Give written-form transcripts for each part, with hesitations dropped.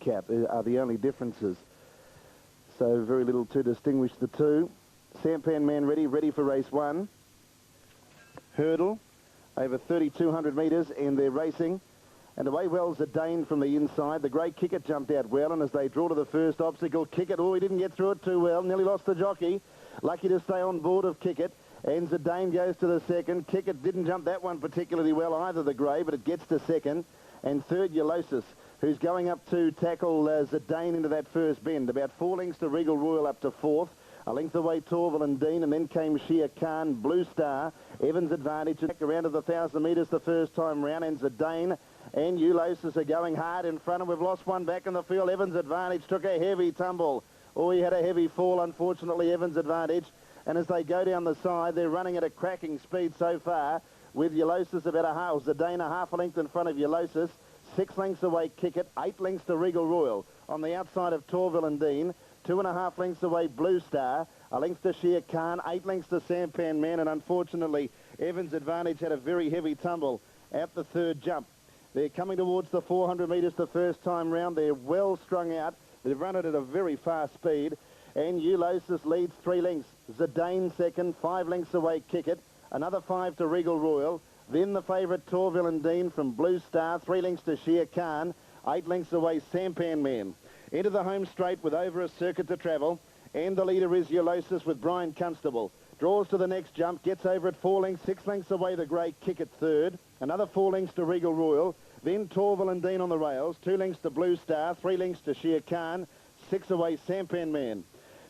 Cap are the only differences. So very little to distinguish the two. Sampan Man ready for race one. Hurdle over 3,200 metres, and they're racing. And away well Zidane from the inside. The grey Kickett jumped out well, and as they draw to the first obstacle, Kickett, oh, he didn't get through it too well. Nearly lost the jockey. Lucky to stay on board of Kickett. And Zidane goes to the second. Kickett didn't jump that one particularly well either, the grey, but it gets to second. And third, Eulosis, who's going up to tackle Zidane into that first bend. About 4 lengths to Regal Royal up to fourth. A length away, Torval and Dean, and then came Shia Khan, Blue Star, Evans Advantage, around to the 1,000 metres the first time round, and Zidane and Eulosis are going hard in front, and we've lost one back in the field. Evans Advantage took a heavy tumble. Oh, he had a heavy fall, unfortunately, Evans Advantage. And as they go down the side, they're running at a cracking speed so far, with Eulosis about a half, Zidane a half a length in front of Eulosis. 6 lengths away, Kickett, 8 lengths to Regal Royal. On the outside of Torval and Dean, 2.5 lengths away, Blue Star, a length to Shia Khan, 8 lengths to Sampan Man, and unfortunately, Evans Advantage had a very heavy tumble at the third jump. They're coming towards the 400 metres the first time round. They're well strung out. They've run it at a very fast speed, and Eulosis leads 3 lengths. Zidane second, 5 lengths away, Kickett, another 5 to Regal Royal. Then the favourite Torval and Dean from Blue Star, 3 lengths to Shia Khan, 8 lengths away, Sampan Man. Into the home straight with over a circuit to travel, and the leader is Eulosis with Brian Constable. Draws to the next jump, gets over at 4 lengths, 6 lengths away the grey Kickett third, another 4 lengths to Regal Royal, then Torval and Dean on the rails, 2 lengths to Blue Star, 3 lengths to Shia Khan, 6 away Sampan Man.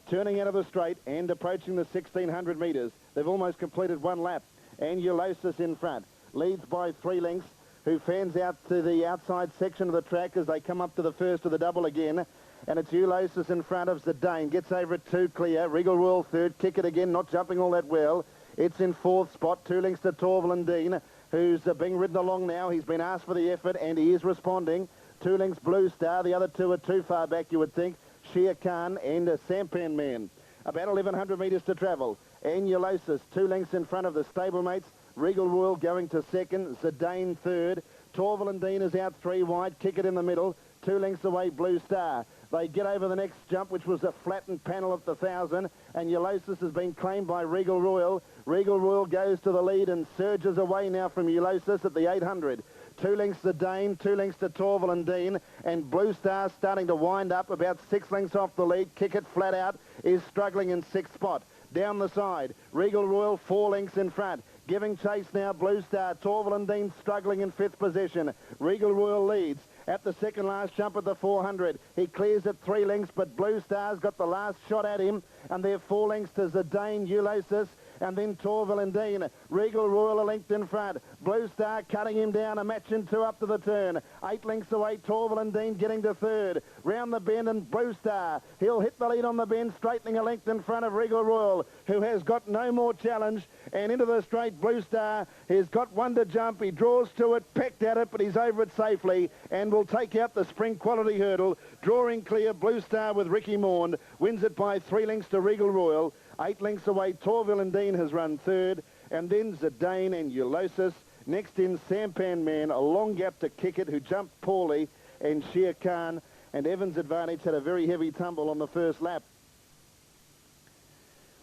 Turning out of the straight and approaching the 1,600 metres, they've almost completed 1 lap, and Eulosis in front, leads by 3 lengths, who fans out to the outside section of the track as they come up to the first of the double again. And it's Eulosis in front of Zidane. Gets over at 2 clear. Regal Royal third. Kickett again, not jumping all that well. It's in fourth spot. 2 lengths to Torval and Dean, who's being ridden along now. He's been asked for the effort, and he is responding. 2 lengths Blue Star. The other two are too far back, you would think. Shia Khan and Sampan Man. About 1,100 metres to travel. And Eulosis, 2 lengths in front of the stablemates. Regal Royal going to second, Zidane third. Torval and Dean is out 3 wide, Kickett in the middle, 2 lengths away, Blue Star. They get over the next jump, which was a flattened panel at the 1,000, and Eulosis has been claimed by Regal Royal. Regal Royal goes to the lead and surges away now from Eulosis at the 800. 2 lengths to Dane, 2 lengths to Torval and Dean, and Blue Star starting to wind up about 6 lengths off the lead. Kickett flat out is struggling in 6th spot. Down the side, Regal Royal 4 lengths in front. Giving chase now, Blue Star. Torval and Dean struggling in 5th position. Regal Royal leads at the second last jump at the 400. He clears at 3 lengths, but Blue Star's got the last shot at him, and they're 4 lengths to Zidane, Eulosis, and then Torval and Dean. Regal Royal a length in front. Blue Star cutting him down, a match in 2 up to the turn. 8 lengths away, Torval and Dean getting to third. Round the bend, and Blue Star, he'll hit the lead on the bend, straightening a length in front of Regal Royal, who has got no more challenge. And into the straight, Blue Star has got 1 to jump. He draws to it, pecked at it, but he's over it safely and will take out the spring quality hurdle. Drawing clear, Blue Star with Ricky Maund wins it by 3 lengths to Regal Royal. 8 lengths away, Torval and Dean has run third, and then Zidane and Eulosis. Next in, Sampan Man, a long gap to Kickett, who jumped poorly, and Shia Khan, and Evans Advantage had a very heavy tumble on the first lap.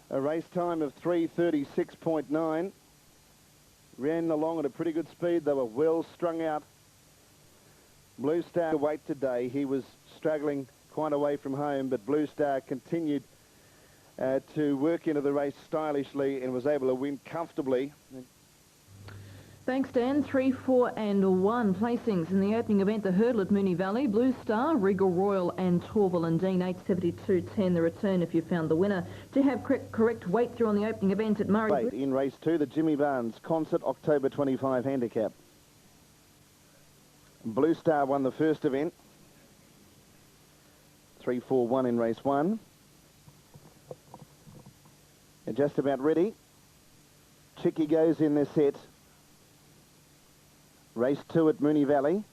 A race time of 3:36.9. Ran along at a pretty good speed. They were well strung out. Blue Star wait today. He was struggling quite away from home, but Blue Star continued to work into the race stylishly and was able to win comfortably. Thanks, Dan. 3, 4 and 1 placings in the opening event. The hurdle at Moonee Valley, Blue Star, Regal Royal and Torval and Dean. 8:72.10 the return if you found the winner. To have correct weight through on the opening event at Murray. In race 2, the Jimmy Barnes Concert October 25 handicap. Blue Star won the first event. 3-4-1 in race 1. And just about ready. Chicky goes in their set. Race 2 at Moonee Valley.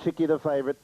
Chicky the favourite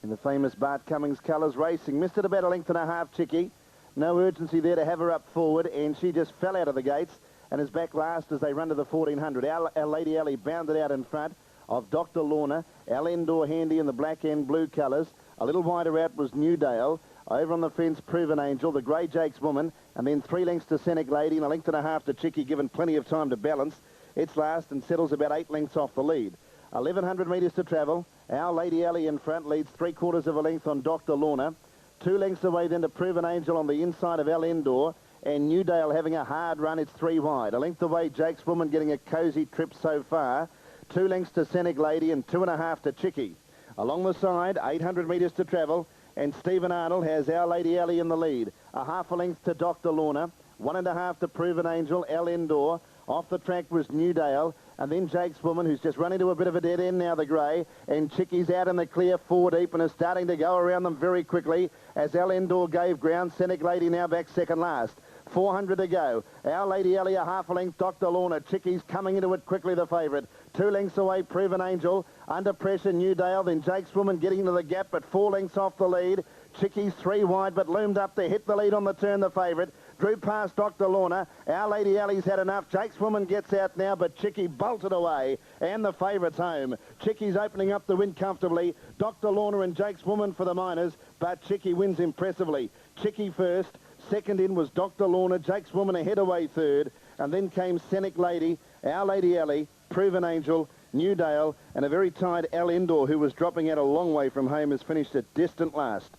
in the famous Bart Cummings colours racing. Missed it about 1.5 lengths, Chicky. No urgency there to have her up forward, and she just fell out of the gates and is back last as they run to the 1400. Our Lady Alley bounded out in front. of Dr. Lorna. Our indoor handy in the black and blue colours. A little wider out was Newdale. Over on the fence, Proven Angel, the Grey Jakes Woman, and then 3 lengths to Scenic Lady and 1.5 lengths to Chicky, given plenty of time to balance. It's last and settles about 8 lengths off the lead. 1,100 metres to travel. Our Lady Alley in front leads 3/4 of a length on Dr. Lorna. 2 lengths away then to Proven Angel on the inside of Al Indoor. And Newdale having a hard run, it's 3 wide. A length away, Jake's Woman getting a cosy trip so far. 2 lengths to Scenic Lady and 2.5 to Chicky. Along the side, 800 metres to travel. And Stephen Arnold has Our Lady Alley in the lead. 1/2 length to Dr. Lorna. 1.5 to Proven Angel, Al Indoor. Off the track was Newdale. And then Jake's Woman, who's just run into a bit of a dead end now, the grey. And Chicky's out in the clear 4 deep and is starting to go around them very quickly as Al Indoor gave ground. Scenic Lady now back second last. 400 to go. Our Lady Alley, 1/2 length, Dr. Lorna. Chicky's coming into it quickly, the favourite. 2 lengths away, Proven Angel. Under pressure, Newdale. Then Jake's Woman getting into the gap, but 4 lengths off the lead. Chicky's 3 wide, but loomed up to hit the lead on the turn, the favourite. Drew past Dr. Lorna. Our Lady Alley's had enough. Jake's Woman gets out now, but Chicky bolted away. And the favourite's home. Chicky's opening up the win comfortably. Dr. Lorna and Jake's Woman for the minors, but Chicky wins impressively. Chicky first. Second in was Dr. Lorna. Jake's Woman ahead away third. And then came Scenic Lady, Our Lady Alley, Proven Angel, Newdale, and a very tired Al Indoor, who was dropping out a long way from home, has finished at distant last.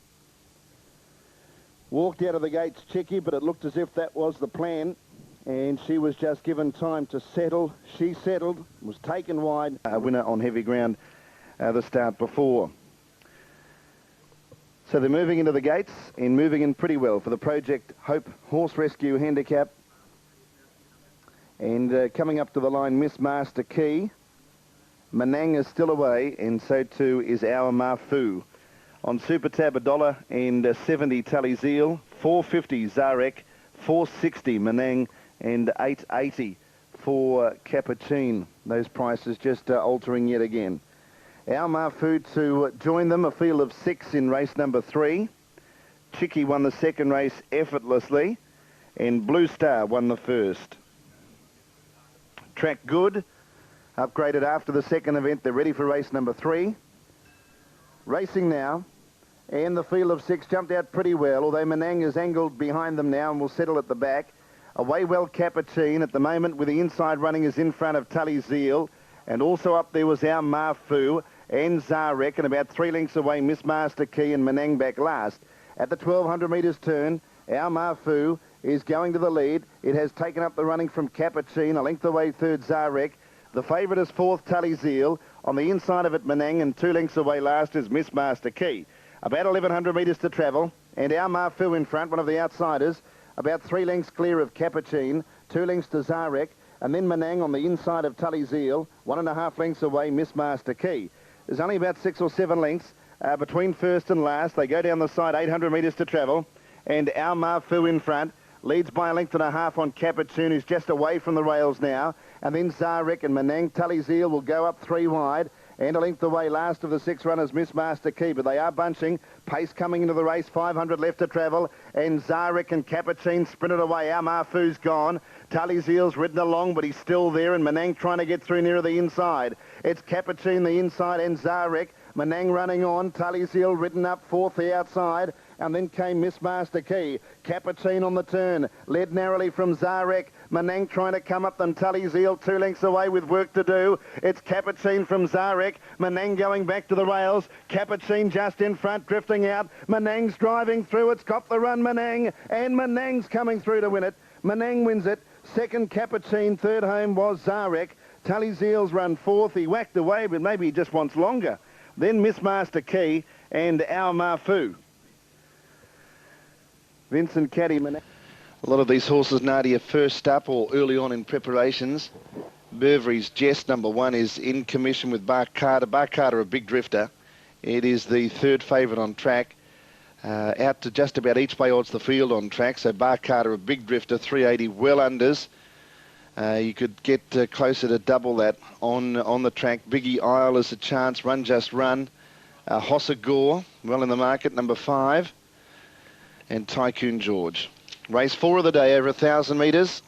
Walked out of the gates Chicky, but it looked as if that was the plan. And she was just given time to settle. She settled, was taken wide. A winner on heavy ground the start before. So they're moving into the gates and moving in pretty well for the Project Hope Horse Rescue Handicap. And coming up to the line, Miss Master Key. Menang is still away, and so too is Our Mafu. On Super Tab, $1.70 Tallyseal, $4.50 Zarek, $4.60 Menang, and $8.80 for Capuchin. Those prices just altering yet again. Our Mafu to join them, a field of 6 in race number 3. Chicky won the second race effortlessly, and Blue Star won the first. Track good, upgraded after the second event. They're ready for race number 3. Racing now, and the field of 6 jumped out pretty well, although Menang is angled behind them now and will settle at the back. Away well Capuchin at the moment, with the inside running is in front of Tallyseal, and also up there was Our Mafu and Zarek, and about 3 lengths away Miss Master Key and Menang back last. At the 1,200 metres turn, Our Mafu is going to the lead. It has taken up the running from Capuchin, a length away third Zarek. The favourite is fourth Tallyseal. On the inside of it Menang, and 2 lengths away last is Miss Master Key. About 1,100 metres to travel, and Our Mafu in front, one of the outsiders. About 3 lengths clear of Capuchin, 2 lengths to Zarek, and then Menang on the inside of Tallyseal, 1.5 lengths away Miss Master Key. There's only about 6 or 7 lengths between first and last. They go down the side, 800 metres to travel, and Our Mafu in front. Leads by 1.5 lengths on Capuchin, who's just away from the rails now. And then Zarek and Menang. Tallyseal will go up 3 wide. And a length away last of the 6 runners, Miss Master Key. But they are bunching. Pace coming into the race, 500 left to travel. And Zarek and Capuchin sprinted away. Our Mafu's gone. Tallyseal's ridden along, but he's still there. And Menang trying to get through nearer the inside. It's Capuchin the inside and Zarek. Menang running on. Tallyseal ridden up fourth the outside. And then came Miss Master Key. Capuchin on the turn. Led narrowly from Zarek. Menang trying to come up them. Tallyseal 2 lengths away with work to do. It's Capuchin from Zarek. Menang going back to the rails. Capuchin just in front, drifting out. Menang's driving through. It's got the run, Menang. And Menang's coming through to win it. Menang wins it. Second Capuchin. Third home was Zarek. Tallyseal's run fourth. He whacked away, but maybe he just wants longer. Then Miss Master Key and Our Mafu. Vincent Caddy. A lot of these horses, Nadia, first up or early on in preparations. Burberry's Jess, number 1, is in commission with Bar Carter. Bar Carter, a big drifter. It is the third favourite on track. Out to just about each way odds the field on track. So Bar Carter, a big drifter, 380 well unders. You could get closer to double that on the track. Biggie Isle is a chance. Run Just Run. Hossa Gore, well in the market, number 5. And Tycoon George. Race 4 of the day, over 1,000 metres.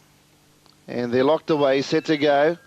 And they're locked away, set to go.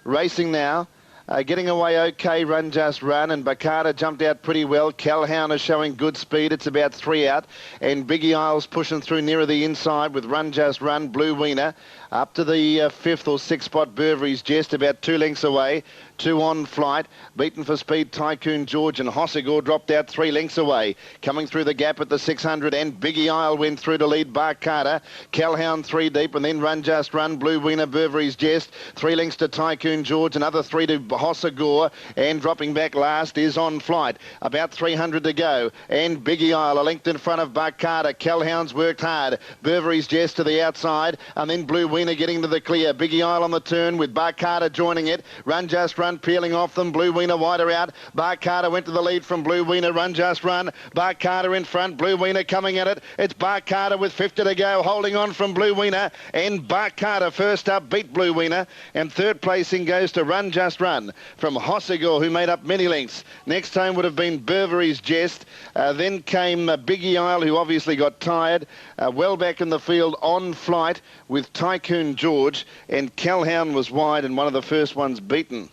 Racing now. Getting away okay, Run Just Run, and Bakata jumped out pretty well. Calhoun is showing good speed. It's about 3 out, and Biggie Isles pushing through nearer the inside with Run Just Run, Blue Wiener. Up to the 5th or 6th spot, Burberry's Jest, about 2 lengths away. 2 on flight. Beaten for speed, Tycoon George, and Hossegor dropped out 3 lengths away. Coming through the gap at the 600, and Biggie Isle went through to lead Barkada. Calhoun 3 deep, and then Run Just Run, Blue Wiener, Burberry's Jest. 3 lengths to Tycoon George, another 3 to Hossegor, and dropping back last is On Flight. About 300 to go, and Biggie Isle a length in front of Barkada. Calhoun's worked hard. Burberry's Jest to the outside, and then Blue Wiener getting to the clear. Biggie Isle on the turn with Barkada joining it. Run Just Run peeling off them. Blue Wiener wider out. Barkada went to the lead from Blue Wiener. Run Just Run. Barkada in front. Blue Wiener coming at it. It's Barkada with 50 to go, holding on from Blue Wiener, and Barkada first up beat Blue Wiener, and third placing goes to Run Just Run from Hossegor, who made up many lengths. Next time would have been Burberry's Jest. Then came Biggie Isle, who obviously got tired. Well back in the field, On Flight with Tycoon George, and Calhoun was wide and one of the first ones beaten.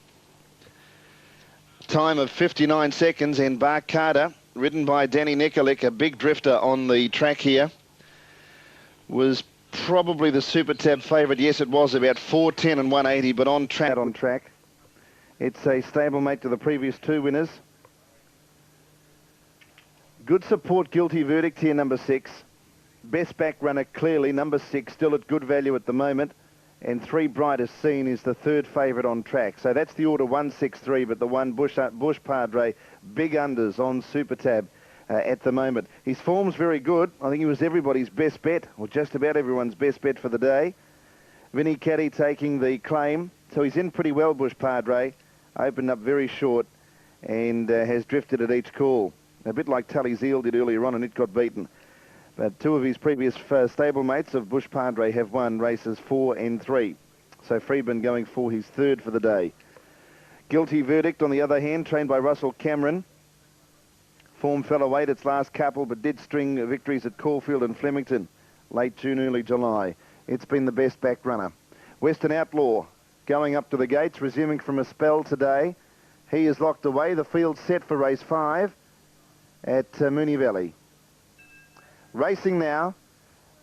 Time of 59 seconds, and Barkada, ridden by Danny Nikolic, a big drifter on the track here, was probably the Super Tab favourite. Yes, it was about 410 and 180, but on track. It's a stablemate to the previous 2 winners. Good support, Guilty Verdict here, number 6. Best back runner, clearly, number 6, still at good value at the moment. And 3 Brightest Seen is the third favourite on track. So that's the order 163, but the 1 Bush Padre, big unders on Super Tab at the moment. His form's very good. I think he was everybody's best bet, or just about everyone's best bet for the day. Vinnie Caddy taking the claim. So he's in pretty well, Bush Padre. Opened up very short and has drifted at each call. A bit like Tully's Eel did earlier on, and it got beaten. But 2 of his previous stablemates of Bush Padre have won races 4 and 3. So Freeman going for his third for the day. Guilty Verdict, on the other hand, trained by Russell Cameron. Form fell away its last couple, but did string victories at Caulfield and Flemington, late June, early July. It's been the best back runner. Western Outlaw going up to the gates, resuming from a spell today. He is locked away. The field's set for race 5 at Moonee Valley. Racing now.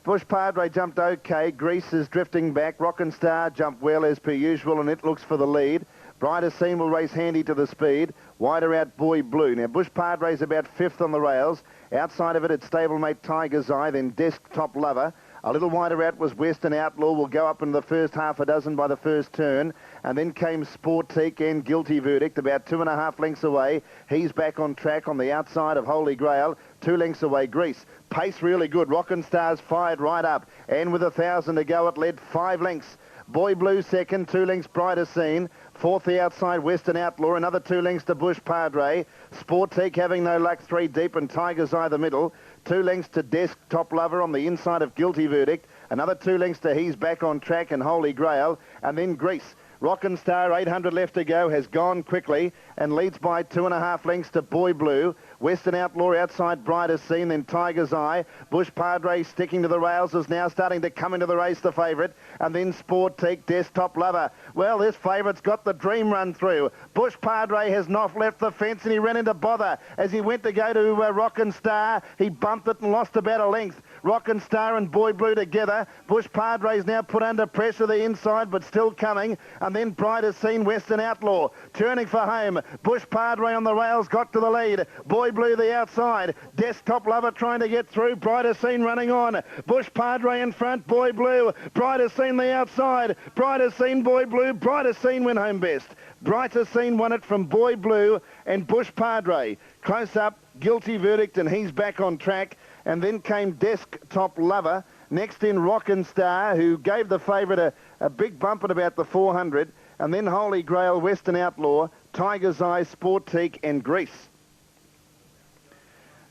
Bush Padre jumped okay. Grease is drifting back. Rockin' Star jumped well as per usual, and it looks for the lead. Brighter Scene will race handy to the speed. Wider out Boy Blue. Now Bush Padre's about 5th on the rails. Outside of it, it's stablemate Tiger's Eye, then Desktop Lover. A little wider out was Western Outlaw. Will go up in the first half a dozen by the first turn. And then came Sportique and Guilty Verdict, about 2.5 lengths away. He's back on track on the outside of Holy Grail. 2 lengths away, Grease. Pace really good. Rockin' Star's fired right up. And with 1,000 to go, it led 5 lengths. Boy Blue second, 2 lengths Brighter Scene. 4th the outside Western Outlaw, another 2 lengths to Bush Padre. Sportique having no luck, 3 deep, and Tiger's Eye the middle. 2 lengths to Desktop Lover on the inside of Guilty Verdict. Another 2 lengths to He's Back on Track and Holy Grail. And then Grease. Rockin' Star, 800 left to go, has gone quickly and leads by 2.5 lengths to Boy Blue. Western Outlaw outside Brighter Scene, then Tiger's Eye. Bush Padre sticking to the rails is now starting to come into the race, the favourite. And then Sportique, Desktop Lover. Well, this favourite's got the dream run through. Bush Padre has not left the fence, and he ran into bother. As he went to go to Rockin' Star, he bumped it and lost about a length. Rockin' Star and Boy Blue together. Bush Padre's now put under pressure the inside, but still coming. And then Brighter Scene, Western Outlaw, turning for home. Bush Padre on the rails, got to the lead. Boy Blue the outside. Desktop Lover trying to get through. Brighter Scene running on. Bush Padre in front. Boy Blue. Brighter Scene the outside. Brighter Scene, Boy Blue. Brighter Scene went home best. Brighter Scene won it from Boy Blue and Bush Padre. Close up, Guilty Verdict, and He's Back on Track. And then came Desktop Lover. Next in Rockin' Star, who gave the favourite a big bump at about the 400. And then Holy Grail, Western Outlaw, Tiger's Eye, Sportique, and Grease.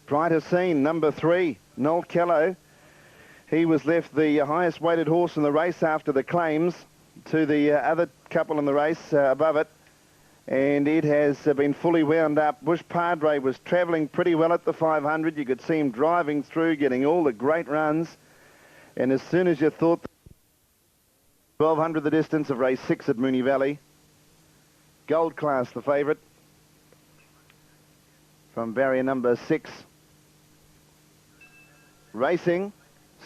Brighter Scene, number 3, Noel Kello. He was left the highest weighted horse in the race after the claims to the other couple in the race above it. And it has been fully wound up. Bush Padre was travelling pretty well at the 500. You could see him driving through, getting all the great runs. And as soon as you thought 1,200 the distance of race 6 at Moonee Valley, Gold Class, the favourite. From barrier number 6. Racing.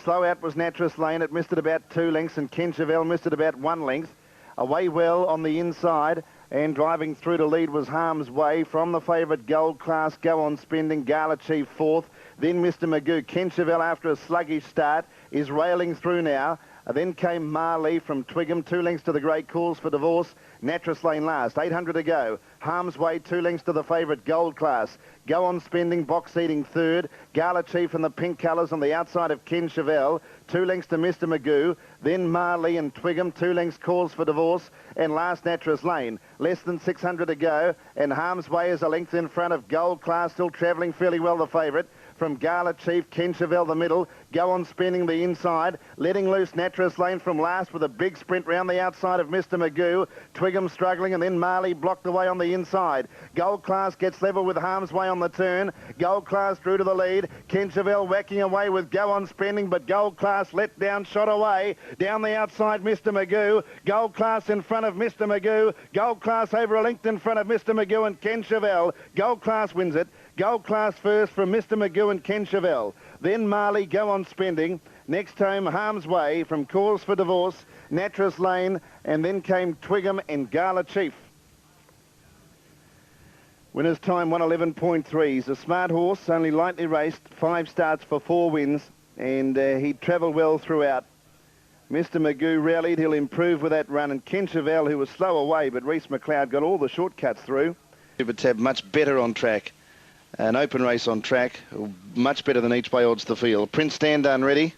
Slow out was Naturist Lane. It missed it about 2 lengths, and Ken Chevelle missed it about 1 length. Away well on the inside, and driving through to lead was Harm's Way. From the favourite Gold Class, Go On Spending, Gala Chief 4th. Then Mr. Magoo. Ken Chevelle, after a sluggish start, is railing through now. Then came Marley from Twickham, 2 lengths to the Great Calls for Divorce. Naturist Lane last, 800 to go. Harm's Way, 2 lengths to the favourite Gold Class. Go On Spending, box seating 3rd. Gala Chief in the pink colours on the outside of Ken Chevelle, 2 lengths to Mr. Magoo. Then Marley and Twickham, 2 lengths Calls for Divorce. And last Naturist Lane, less than 600 to go. And Harm's Way is a length in front of Gold Class, still travelling fairly well, the favourite. From Gala Chief, Ken Chevelle the middle, Go On Spending the inside, letting loose Naturist Lane from last with a big sprint round the outside of Mr. Magoo. Twickham struggling, and then Marley blocked away on the inside. Gold Class gets level with Harm's Way on the turn. Gold Class drew to the lead. Ken Chevelle whacking away with Go On Spending, but Gold Class let down, shot away. Down the outside, Mr. Magoo. Gold Class in front of Mr. Magoo. Gold Class over a length in front of Mr. Magoo and Ken Chevelle. Gold Class wins it. Gold Class first from Mr. Magoo and Ken Chevelle. Then Marley, Go On Spending. Next home, Harm's Way from Cause for Divorce, Naturist Lane, and then came Twickham and Gala Chief. Winner's time 111.3. He's a smart horse, only lightly raced, 5 starts for 4 wins, and he travelled well throughout. Mr. Magoo rallied. He'll improve with that run, and Ken Chevelle, who was slow away, but Reece McLeod got all the shortcuts through. It's have much better on track. An open race on track, much better than each way odds the field. Prince Standard ready.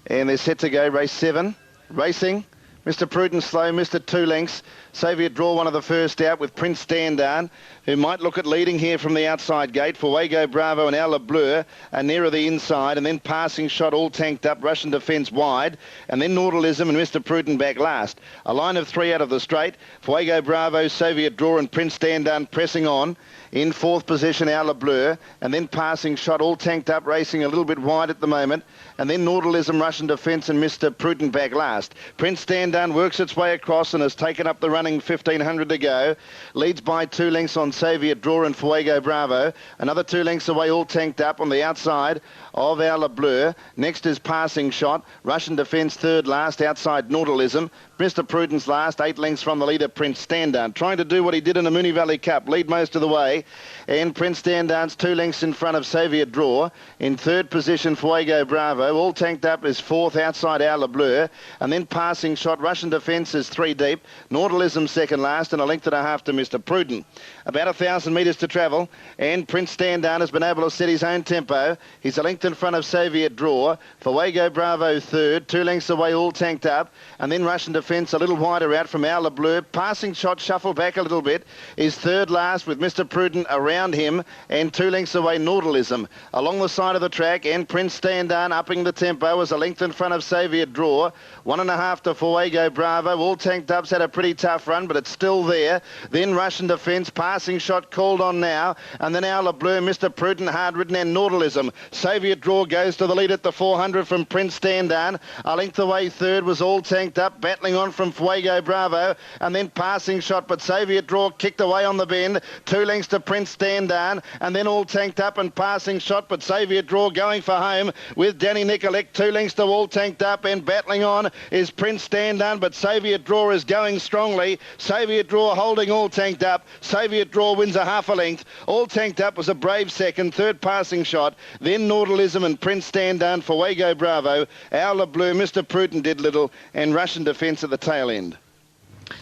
And they're set to go, race 7. Racing, Mr. Prudent slow, Mr. 2 lengths. Soviet Draw one of the first out with Prince Standard, who might look at leading here from the outside gate. Fuego Bravo and Ala Bleu are nearer the inside, and then Passing Shot all tanked up, Russian Defence wide, and then Nautilism and Mr. Prudent back last. A line of 3 out of the straight. Fuego Bravo, Soviet Draw and Prince Standard pressing on. In 4th position, Ala Bleu, and then Passing Shot all tanked up, racing a little bit wide at the moment, and then Nautilism, Russian Defence and Mr. Prudent back last. Prince Standard works its way across and has taken up the running, 1,500 to go. Leads by 2 lengths on Soviet Draw and Fuego Bravo. Another 2 lengths away, all tanked up on the outside of Ala Bleu. Next is Passing Shot. Russian Defence 3rd last, outside Nautilism. Mr. Prudence last, 8 lengths from the leader, Prince Standard. Trying to do what he did in the Moonee Valley Cup, lead most of the way. And Prince Standard's 2 lengths in front of Soviet Draw. In 3rd position, Fuego Bravo. All tanked up is 4th, outside Ala Bleu. And then Passing Shot. Russian Defence is 3 deep. Nautilism 2nd last, and a length and a half to Mr. Prudent. About 1,000 metres to travel, and Prince Standard has been able to set his own tempo. He's a length in front of Soviet Draw. Fuego Bravo 3rd, 2 lengths away, all tanked up. And then Russian Defence a little wider out from Ala Bleu. Passing Shot shuffled back a little bit. Is 3rd last with Mr. Prudent around him, and 2 lengths away Nautilism. Along the side of the track, and Prince Standard upping the tempo as a length in front of Soviet Draw. 1.5 to Fuego Bravo. All tanked up's had a pretty tough run, but it's still there. Then Russian Defence, Passing Shot called on now, and then Ala Bleu, Mr. Prudent, hard ridden, and Nautilism. Soviet Draw goes to the lead at the 400 from Prince Standard. A length away 3rd was all tanked up, battling on from Fuego Bravo, and then Passing Shot, but Soviet Draw kicked away on the bend. 2 lengths to Prince Standard, and then all tanked up and Passing Shot, but Soviet Draw going for home with Danny Nicolette. 2 lengths to all tanked up, and battling on is Prince Standard, but Soviet Draw is going strongly. Soviet Draw holding all tanked up. Soviet Draw wins a half a length. All tanked up was a brave 2nd, 3rd Passing Shot, then Nautilism and Prince Standard, Fuego Bravo, Ala Bleu, Mr. Prudent did little, and Russian Defence at the tail end.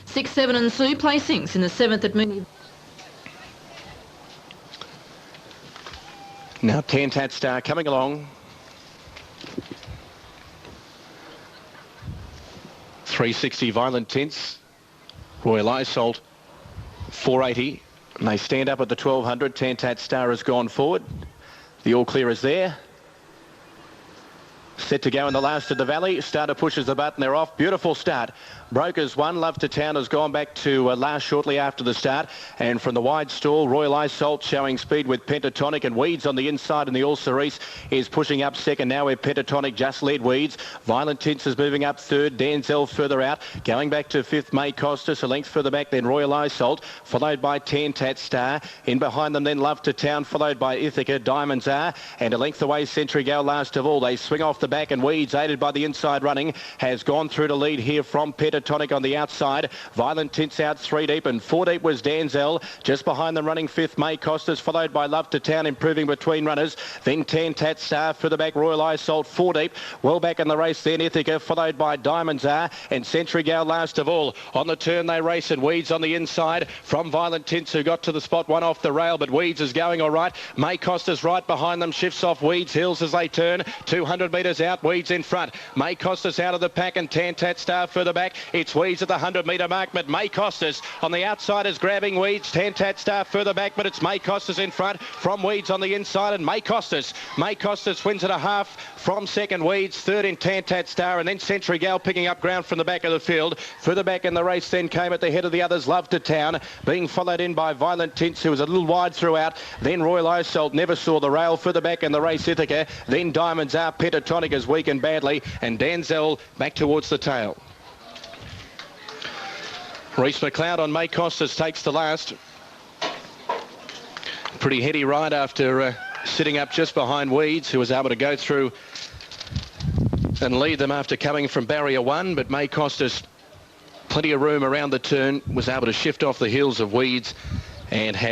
6, 7 and Sue placings in the 7th at Moonee. Now Tentat Star coming along. 360 Violent Tints. Royal Isolt 480. And they stand up at the 1200. Tentat Star has gone forward. The all clear is there. Set to go in the last of the valley. Starter pushes the button. They're off. Beautiful start. Brokers won. Love to Town has gone back to last shortly after the start. And from the wide stall, Royal Isolt showing speed with Pentatonic, and Weeds on the inside, and the All Cerise is pushing up second now, where Pentatonic just led Weeds. Violent Tints is moving up third. Danzel further out. Going back to fifth, May Costas, a length further back then Royal Isolt, followed by Tantat Star. In behind them then Love to Town, followed by Ithaca, Diamonds Are, and a length away Century Gal last of all. They swing off the back, and Weeds, aided by the inside running, has gone through to lead here from Pentatonic on the outside. Violent Tints out 3 deep, and 4 deep was Danzel. Just behind them running fifth, May Costas, followed by Love to Town, improving between runners. Then Tantat Star, further back Royal Isolt, 4 deep. Well back in the race then Ithaca, followed by Diamonds Are, and Century Gal last of all. On the turn they race, and Weeds on the inside from Violent Tints, who got to the spot, one off the rail, but Weeds is going all right. May Costas right behind them, shifts off Weeds, Hills as they turn. 200 metres out, Weeds in front. May Costas out of the pack, and Tantat Star further back. It's Weeds at the 100-metre mark, but May Costas on the outside is grabbing Weeds. Tantat Star further back, but it's May Costas in front from Weeds on the inside, and May Costas wins at a half from second Weeds, third in Tantat Star, and then Century Gal picking up ground from the back of the field. Further back in the race then came at the head of the others Love to Town, being followed in by Violent Tints, who was a little wide throughout. Then Royal Isolt never saw the rail. Further back in the race Ithaca, then Diamonds Are. Pentatonic is weakened badly, and Danzel back towards the tail. Reese McLeod on May Costas takes the last. Pretty heady ride after sitting up just behind Weeds, who was able to go through and lead them after coming from barrier 1, but May Costas, plenty of room around the turn, was able to shift off the heels of Weeds and had